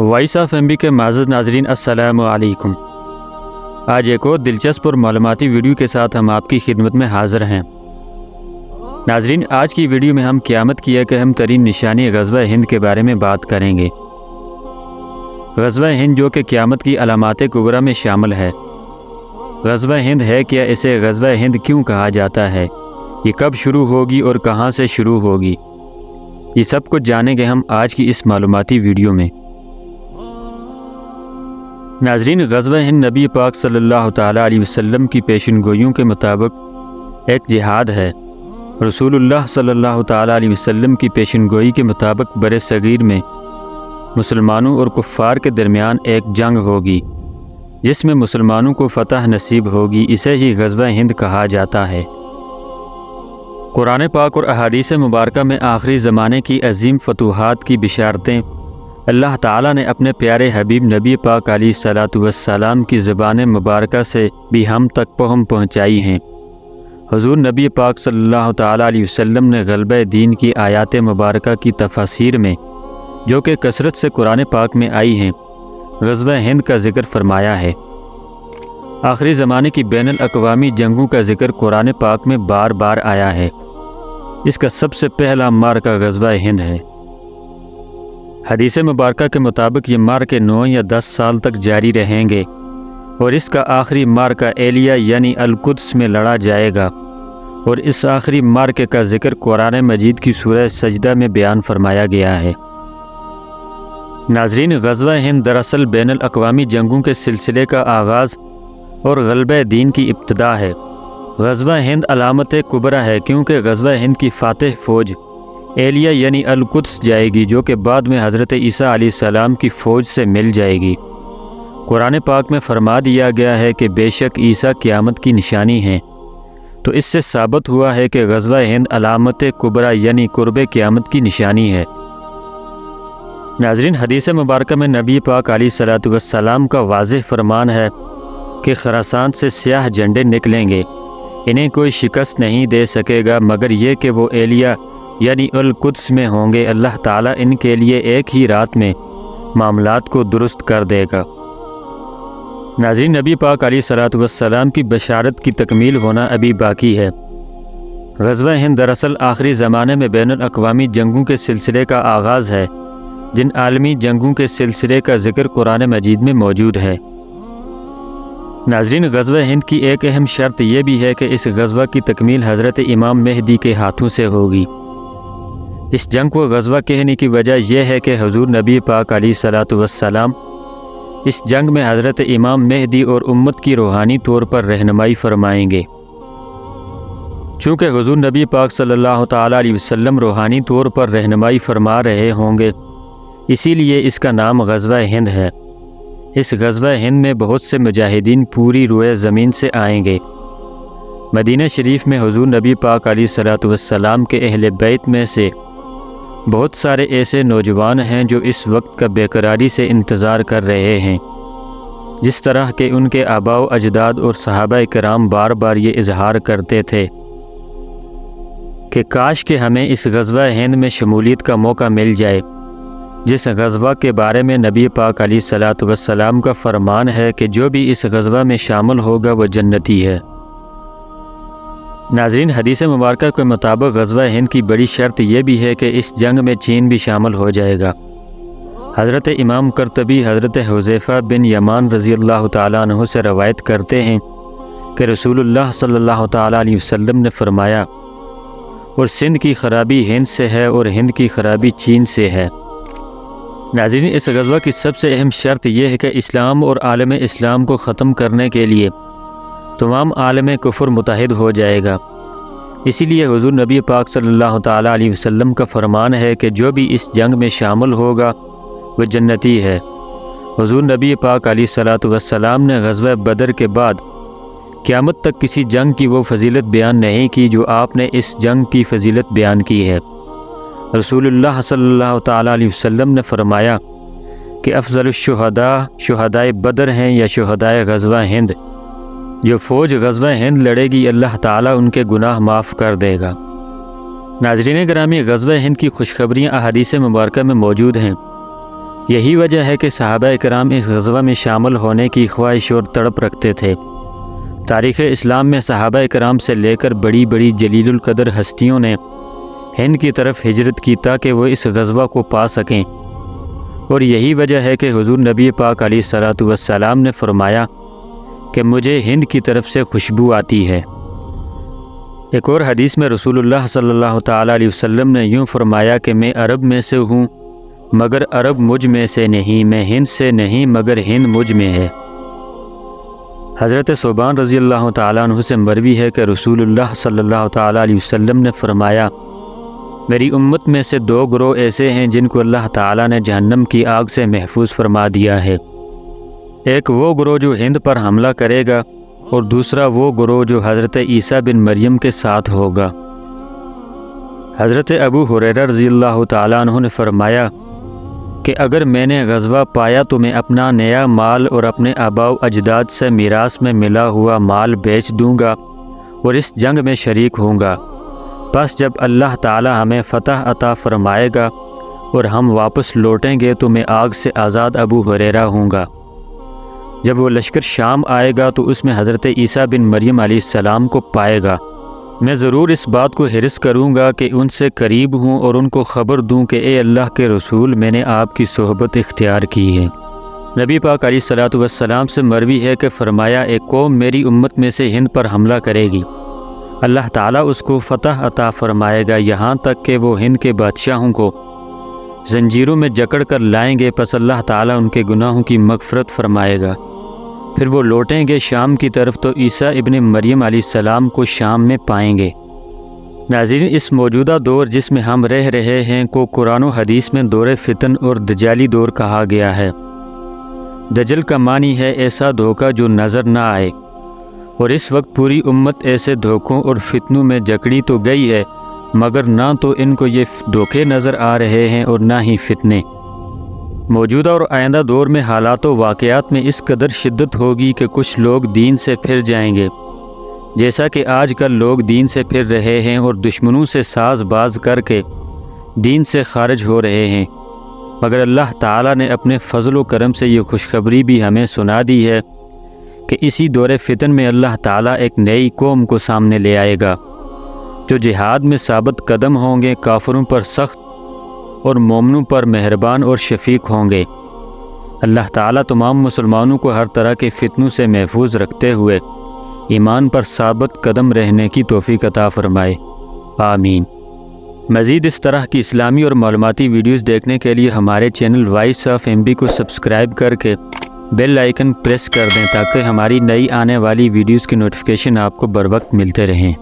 Voice of MB के माज़िज़ नाज़रीन अस्सलामु अलैकुम। आज एक और दिलचस्प और मालूमाती वीडियो के साथ हम आपकी खिदमत में हाज़िर हैं। नाज़रीन, आज की वीडियो में हम क़यामत की एक अहम तरीन निशानी ग़ज़वा हिंद के बारे में बात करेंगे। ग़ज़वा हिंद जो कि क़यामत की अलामात कुबरा में शामिल है। ग़ज़वा हिंद है क्या? इसे ग़ज़वा हिंद क्यों कहा जाता है? ये कब शुरू होगी और कहाँ से शुरू होगी? ये सब कुछ जानेंगे हम आज की इस मालूमाती वीडियो में। नाज़रीन, ग़ज़वा हिंद नबी पाक सल्लल्लाहु तआला अलैहि वसल्लम की पेशन गोइयों के मुताबिक एक जिहाद है। रसूलुल्लाह सल्लल्लाहु तआला अलैहि वसल्लम की पेशन गोई के मुताबिक बरे सग़ीर में मुसलमानों और कुफ़ार के दरमियान एक जंग होगी जिसमें मुसलमानों को फ़तह नसीब होगी। इसे ही ग़ज़वा हिंद कहा जाता है। कुरान पाक और अहादीस मुबारका में आखिरी ज़माने की अज़ीम फतूहात की बिशारतें अल्लाह ताला ने अपने प्यारे हबीब नबी पाक अलैहिस्सलातु वस्सलाम की ज़बान मुबारका से भी हम तक पहुँचाई हैं। हुज़ूर नबी पाक सल्लल्लाहु ताला अलैहि वसल्लम ने ग़लबे दीन की आयात मुबारका की तफसीर में, जो कि कसरत से कुरान पाक में आई हैं, ग़ज़वा हिंद का ज़िक्र फरमाया है। आखिरी ज़माने की बैनुल अक़वामी जंगों का ज़िक्र कुरान पाक में बार बार आया है। इसका सबसे पहला मार्का ग़ज़वा हिंद है। हदीस मुबारका के मुताबिक ये मार्के 9 या 10 साल तक जारी रहेंगे और इसका आखिरी मार्का एलिया यानी अल-कुद्स में लड़ा जाएगा। और इस आखिरी मार्के का ज़िक्र कुरान मजीद की सूरह सजदा में बयान फरमाया गया है। नाज़रीन, ग़ज़वा हिंद दरअसल बैनुल अक़वामी जंगों के सिलसिले का आगाज़ और ग़लबे दीन की इब्तिदा है। ग़ज़वा हिंद अलामत कुबरा है क्योंकि ग़ज़वा हिंद की फ़ातिह फ़ौज एलिया यानी अल-कुद्स जाएगी, जो कि बाद में हज़रत ईसा अलैहिस्सलाम की फ़ौज से मिल जाएगी। कुरान पाक में फरमा दिया गया है कि बेशक ईसा क़यामत की निशानी हैं। तो इससे साबित हुआ है कि ग़ज़वा हिंद अलामत कुबरा यानी कुर्ब क़यामत की निशानी है। नाज़रीन, हदीस मुबारका में नबी पाक अलैहिस्सलातु वस्सलाम का वाज़ेह फरमान है कि खरासान से स्याह झंडे निकलेंगे, इन्हें कोई शिकस्त नहीं दे सकेगा मगर ये कि वो एलिया यानी अल-कुद्स में होंगे। अल्लाह ताला इनके लिए एक ही रात में मामलात को दुरुस्त कर देगा। नाज़रीन, नबी पाक अलैहिस्सलातु वस्सलाम की बशारत की तकमील होना अभी बाकी है। ग़ज़वा हिंद दरअसल आखिरी ज़माने में बैनुल अक़वामी जंगों के सिलसिले का आगाज़ है, जिन आलमी जंगों के सिलसिले का ज़िक्र कुरान मजीद में मौजूद है। नाज़रीन, ग़ज़वा हिंद की एक अहम शर्त यह भी है कि इस ग़ज़वा की तकमील हज़रत इमाम मेहदी के हाथों से होगी। इस जंग को ग़ज़वा कहने की वजह यह है कि हुज़ूर नबी पाक अलैहिस्सलातु वस्सलाम इस जंग में हज़रत इमाम मेहदी और उम्मत की रूहानी तौर पर रहनुमाई फरमाएंगे। चूँकि हुज़ूर नबी पाक सल्लल्लाहु ताला अलैहि वसल्लम रूहानी तौर पर रहनुमाई फरमा रहे होंगे, इसीलिए इसका नाम ग़ज़वा हिंद है। इस ग़ज़वा हिंद में बहुत से मुजाहिदीन पूरी रोए ज़मीन से आएंगे। मदीना शरीफ में हुज़ूर नबी पाक अलैहिस्सलातु वस्सलाम के अहले बैत में से बहुत सारे ऐसे नौजवान हैं जो इस वक्त का बेकरारी से इंतज़ार कर रहे हैं, जिस तरह के उनके आबाओ अजदाद और सहाबाए किराम बार बार ये इजहार करते थे कि काश के हमें इस ग़ज़वा हिंद में शमूलियत का मौका मिल जाए, जिस ग़ज़वा के बारे में नबी पाक अलैहिस्सलातु वस्सलाम का फरमान है कि जो भी इस ग़ज़वा में शामिल होगा वह जन्नती है। नाज़रीन, हदीस मुबारका के मुताबिक ग़ज़वा हिंद की बड़ी शर्त यह भी है कि इस जंग में चीन भी शामिल हो जाएगा। हज़रत इमाम कर्तबी हज़रत हुज़ैफ़ा बिन यमान रज़ी अल्लाह ताला अन्हु से रवायत करते हैं कि रसूलुल्लाह सल्लल्लाहु ताला अलैहि वसल्लम ने फरमाया, और सिंध की ख़राबी हिंद से है और हिंद की ख़राबी चीन से है। नाज़रीन, इस ग़ज़वा की सबसे अहम शर्त यह है कि इस्लाम और आलम इस्लाम को ख़त्म करने के लिए तमाम आलम कुफ़र मुत्तहिद हो जाएगा। इसीलिए हुज़ूर नबी पाक सल्लल्लाहु ताला अलैहि वसल्लम का फरमान है कि जो भी इस जंग में शामिल होगा वह जन्नती है। हुज़ूर नबी पाक अलैहिस्सलातु वस्सलाम ने ग़ज़वा बदर के बाद क़यामत तक किसी जंग की वो फजीलत बयान नहीं की जो आपने इस जंग की फजीलत बयान की है। रसूलुल्लाह सल्लल्लाहु ताला अलैहि वसल्लम ने फरमाया कि अफ़ज़लुश शुहदा शुहदाए बदर हैं या शुहदाए ग़ज़वा हिंद। जो फ़ौज ग़ज़वा हिंद लड़ेगी अल्लाह ताला उनके गुनाह माफ़ कर देगा। नाज़रीन गिरामी, ग़ज़वा हिंद की खुशखबरियाँ अहादीस मुबारका में मौजूद हैं। یہی وجہ ہے کہ صحابہ کرام اس غزوہ میں شامل ہونے کی خواہش اور تڑپ رکھتے تھے۔ تاریخ اسلام میں صحابہ کرام سے لے کر بڑی بڑی جلیل القدر ہستیوں نے ہند کی طرف ہجرت کی تاکہ وہ اس غزوہ کو پا سکیں، اور یہی وجہ ہے کہ حضور نبی پاک علیہ الصلاۃ والسلام نے فرمایا کہ مجھے ہند کی طرف سے خوشبو آتی ہے۔ ایک اور حدیث میں رسول اللہ صلی اللہ تعالیٰ علیہ وسلم نے یوں فرمایا کہ میں عرب میں سے ہوں مگر عرب مجھ میں سے نہیں، میں ہند سے نہیں مگر ہند مجھ میں ہے۔ حضرت ثوبان رضی اللہ تعالیٰ عنہ سے مروی ہے کہ رسول اللہ صلی اللہ تعالیٰ علیہ وسلم نے فرمایا میری امت میں سے 2 گروہ ایسے ہیں جن کو اللہ تعالیٰ نے جہنم کی آگ سے محفوظ فرما دیا ہے، ایک وہ گروہ جو ہند پر حملہ کرے گا اور دوسرا وہ گروہ جو حضرت عیسیٰ بن مریم کے ساتھ ہوگا۔ حضرت ابو ہریرہ رضی اللہ تعالیٰ عنہ نے فرمایا کہ اگر میں نے غزوہ پایا تو میں اپنا نیا مال اور اپنے آباء و اجداد سے میراث میں ملا ہوا مال بیچ دوں گا اور اس جنگ میں شریک ہوں گا، بس جب اللہ تعالی ہمیں فتح عطا فرمائے گا اور ہم واپس لوٹیں گے تو میں آگ سے آزاد ابو ہریرہ ہوں گا۔ جب وہ لشکر شام آئے گا تو اس میں حضرت عیسیٰ بن مریم علیہ السلام کو پائے گا، میں ضرور اس بات کو حرص کروں گا کہ ان سے قریب ہوں اور ان کو خبر دوں کہ اے اللہ کے رسول میں نے آپ کی صحبت اختیار کی ہے۔ نبی پاک علیہ الصلاۃ والسلام سے مروی ہے کہ فرمایا ایک قوم میری امت میں سے ہند پر حملہ کرے گی، اللہ تعالیٰ اس کو فتح عطا فرمائے گا یہاں تک کہ وہ ہند کے بادشاہوں کو زنجیروں میں جکڑ کر لائیں گے، پس اللہ تعالیٰ ان کے گناہوں کی مغفرت فرمائے گا، پھر وہ لوٹیں گے شام کی طرف تو عیسیٰ ابن مریم علیہ السلام کو شام میں پائیں گے۔ ناظرین، اس موجودہ دور جس میں ہم رہ رہے ہیں کو قرآن و حدیث میں دور فتن اور دجالی دور کہا گیا ہے۔ دجل کا معنی ہے ایسا دھوکہ جو نظر نہ آئے، اور اس وقت پوری امت ایسے دھوکوں اور فتنوں میں جکڑی تو گئی ہے مگر نہ تو ان کو یہ دھوکے نظر آ رہے ہیں اور نہ ہی فتنے۔ موجودہ اور آئندہ دور میں حالات و واقعات میں اس قدر شدت ہوگی کہ کچھ لوگ دین سے پھر جائیں گے، جیسا کہ آج کل لوگ دین سے پھر رہے ہیں اور دشمنوں سے ساز باز کر کے دین سے خارج ہو رہے ہیں، مگر اللہ تعالیٰ نے اپنے فضل و کرم سے یہ خوشخبری بھی ہمیں سنا دی ہے کہ اسی دور فتن میں اللہ تعالیٰ ایک نئی قوم کو سامنے لے آئے گا جو جہاد میں ثابت قدم ہوں گے، کافروں پر سخت اور مومنوں پر مہربان اور شفیق ہوں گے۔ اللہ تعالیٰ تمام مسلمانوں کو ہر طرح کے فتنوں سے محفوظ رکھتے ہوئے ایمان پر ثابت قدم رہنے کی توفیق عطا فرمائے، آمین۔ مزید اس طرح کی اسلامی اور معلوماتی ویڈیوز دیکھنے کے لیے ہمارے channel voice of M B کو سبسکرائب کر کے بیل آئیکن پریس کر دیں تاکہ ہماری نئی آنے والی ویڈیوز کی نوٹیفیکیشن آپ کو بر وقت ملتے رہیں۔